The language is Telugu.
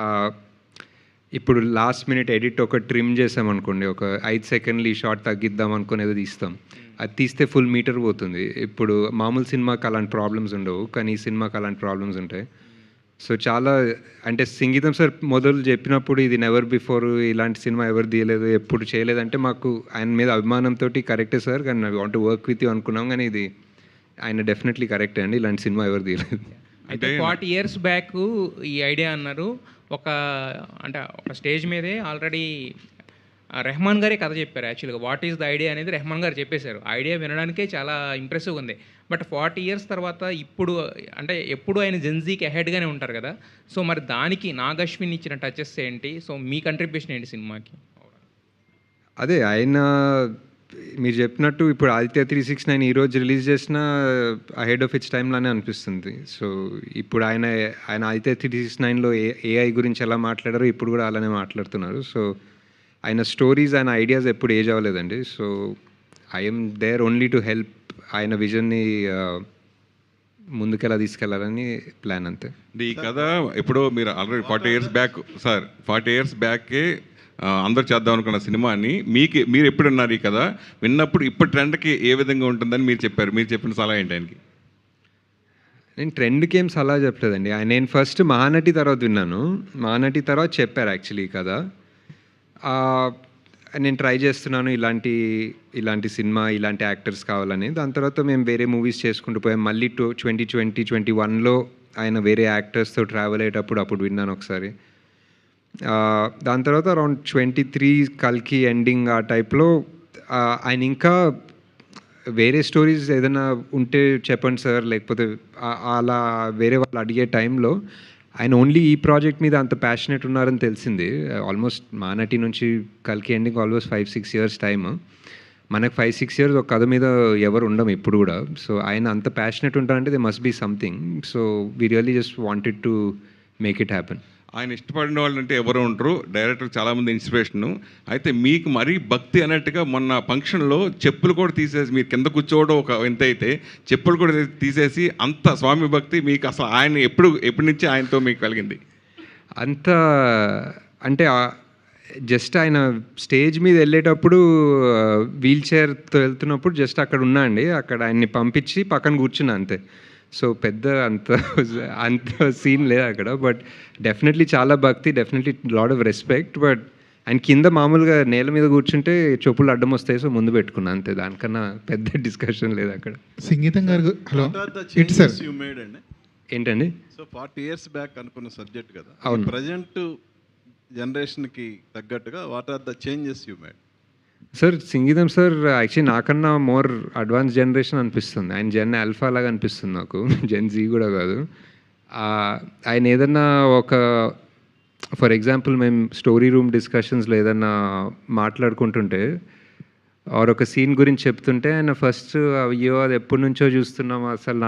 ఆహ్, ఇప్పుడు లాస్ట్ మినిట్ ఎడిట్ ఒక ట్రిమ్ చేసామనుకోండి, ఒక 5 సెకండ్లు ఈ షాట్ తగ్గిద్దాం అనుకోని ఏదో తీస్తాం. అది తీస్తే ఫుల్ మీటర్ పోతుంది. ఇప్పుడు మామూలు సినిమాకి అలాంటి ప్రాబ్లమ్స్ ఉండవు. కానీ ఈ సినిమాకి అలాంటి ప్రాబ్లమ్స్ ఉంటాయి. సో, చాలా అంటే సంగీతం సార్ మొదలు చెప్పినప్పుడు ఇది నెవర్ బిఫోర్ ఇలాంటి సినిమా ఎవరు తీయలేదు, ఎప్పుడు చేయలేదంటే మాకు ఆయన మీద అభిమానంతోటి కరెక్టే సార్. కానీ I want to work with you అనుకున్నాం. కానీ ఇది ఆయన డెఫినెట్లీ కరెక్టే అండి. ఇలాంటి సినిమా ఎవరు తీయలేదు. అయితే 40 ఇయర్స్ బ్యాక్ ఈ ఐడియా అన్నారు. ఒక అంటే ఒక స్టేజ్ మీదే ఆల్రెడీ రెహమాన్ గారే కథ చెప్పారు. యాక్చువల్గా వాట్ ఈస్ ద ఐడియా అనేది రెహమాన్ గారు చెప్పేశారు. ఐడియా వినడానికే చాలా ఇంప్రెసివ్గా ఉంది. బట్ 40 ఇయర్స్ తర్వాత ఇప్పుడు అంటే ఎప్పుడు ఆయన జెన్జీకి అహెడ్గానే ఉంటారు కదా. సో మరి దానికి నాగ్ అశ్విన్ ఇచ్చిన టచెస్ ఏంటి? సో మీ కంట్రిబ్యూషన్ ఏంటి సినిమాకి? అదే ఆయన మీరు చెప్పినట్టు ఇప్పుడు 'ఆదిత్య 369' ఈరోజు రిలీజ్ చేసినా అహెడ్ ఆఫ్ ఇట్స్ టైమ్‌లానే అనిపిస్తుంది. సో, ఇప్పుడు ఆయన 'ఆదిత్య 369'లో ఏఐ గురించి ఎలా మాట్లాడారో ఇప్పుడు కూడా అలానే మాట్లాడుతున్నారు. సో, ఆయన స్టోరీస్, ఆయన ఐడియాస్ ఎప్పుడు ఏజ్ అవ్వలేదండి. So, I am there only to help ఆయన విజన్‌ని ముందుకెలా తీసుకెళ్లాలని ప్లాన్ అంతే. ఈ కథ ఎప్పుడో మీరు already 40 years back sir 40 years బ్యాకే అందరూ చేద్దాం అనుకున్న సినిమాని మీరు ఎప్పుడు విన్నారు ఈ కథ? విన్నప్పుడు ఇప్పుడు ట్రెండ్కి ఏ విధంగా ఉంటుందని మీరు చెప్పారు. మీరు చెప్పిన సలహా ఏంటి ఆయనకి? నేను ట్రెండ్కి ఏం సలహా చెప్పలేదండి. నేను ఫస్ట్ 'మహానటి' తర్వాత విన్నాను. 'మహానటి' తర్వాత చెప్పారు యాక్చువల్లీ ఈ కథ. నేను ట్రై చేస్తున్నాను ఇలాంటి సినిమా, ఇలాంటి యాక్టర్స్ కావాలని. దాని తర్వాత మేము వేరే మూవీస్ చేసుకుంటూ పోయాం. మళ్ళీ 2020, 2021లో ఆయన వేరే యాక్టర్స్తో ట్రావెల్ అయ్యేటప్పుడు అప్పుడు విన్నాను ఒకసారి. దాని తర్వాత అరౌండ్ 23 కల్కి ఎండింగ్ ఆ టైప్లో ఆయన ఇంకా వేరే స్టోరీస్ ఏదైనా ఉంటే చెప్పండి సార్, లేకపోతే అలా వేరే వాళ్ళు అడిగే టైంలో ఆయన ఓన్లీ ఈ ప్రాజెక్ట్ మీద అంత ప్యాషనెట్ ఉన్నారని తెలిసింది. ఆల్మోస్ట్ 'మహానటి' నుంచి కల్కి ఎండింగ్ ఆల్మోస్ట్ 5-6 ఇయర్స్ టైమ్. మనకు 5-6 ఇయర్స్ ఒక కథ మీద ఎవరు ఉండం ఇప్పుడు కూడా. సో, ఆయన అంత ప్యాషనెట్ ఉంటారంటే they must be something. So, we really just wanted to make it happen. ఆయన ఇష్టపడిన వాళ్ళు అంటే ఎవరు ఉంటారు, డైరెక్టర్ చాలామంది ఇన్స్పిరేషను. అయితే మీకు మరీ భక్తి అన్నట్టుగా మొన్న ఫంక్షన్లో చెప్పులు కూడా తీసేసి మీరు కింద కూర్చోవడం ఒక వింత అయితే, చెప్పులు కూడా తీసేసి అంత స్వామి భక్తి మీకు అసలు ఆయన ఎప్పటి నుంచి ఆయనతో మీకు కలిగింది? అంత అంటే జస్ట్ ఆయన స్టేజ్ మీద వెళ్ళేటప్పుడు వీల్ చైర్తో వెళ్తున్నప్పుడు జస్ట్ అక్కడ ఉన్నా అండి. అక్కడ ఆయన్ని పంపించి పక్కన కూర్చున్నా అంతే. సో, పెద్ద అంత సీన్ లేదు అక్కడ. బట్ డెఫినెట్లీ చాలా భక్తి, definitely lot of respect. But ఆయన కింద మామూలుగా నేల మీద కూర్చుంటే చెప్పులు అడ్డం వస్తాయి. సో, ముందు పెట్టుకున్నా అంతే. దానికన్నా పెద్ద డిస్కషన్ లేదు అక్కడ. సంగీతం గారు హలో ఏంటండి? సో 40 ఇయర్స్ బ్యాక్ అనుకున్న సబ్జెక్ట్ కదా, అవును. ప్రజెంట్ జనరేషన్కి తగ్గట్టుగా what are the changes you made? Sir, Sangeetham sir actually నాకన్నా మోర్ అడ్వాన్స్ జనరేషన్ అనిపిస్తుంది. ఆయన జెన్ ఆల్ఫా లాగా అనిపిస్తుంది నాకు. జెన్ జీ కూడా కాదు. ఆయన ఏదన్నా ఫర్ ఎగ్జాంపుల్ మేము స్టోరీ రూమ్ డిస్కషన్స్లో ఏదన్నా మాట్లాడుకుంటుంటే ఆర్ ఒక సీన్ గురించి చెప్తుంటే ఆయన ఫస్ట్ అయ్యో అది ఎప్పటి నుంచో చూస్తున్నాం అసలు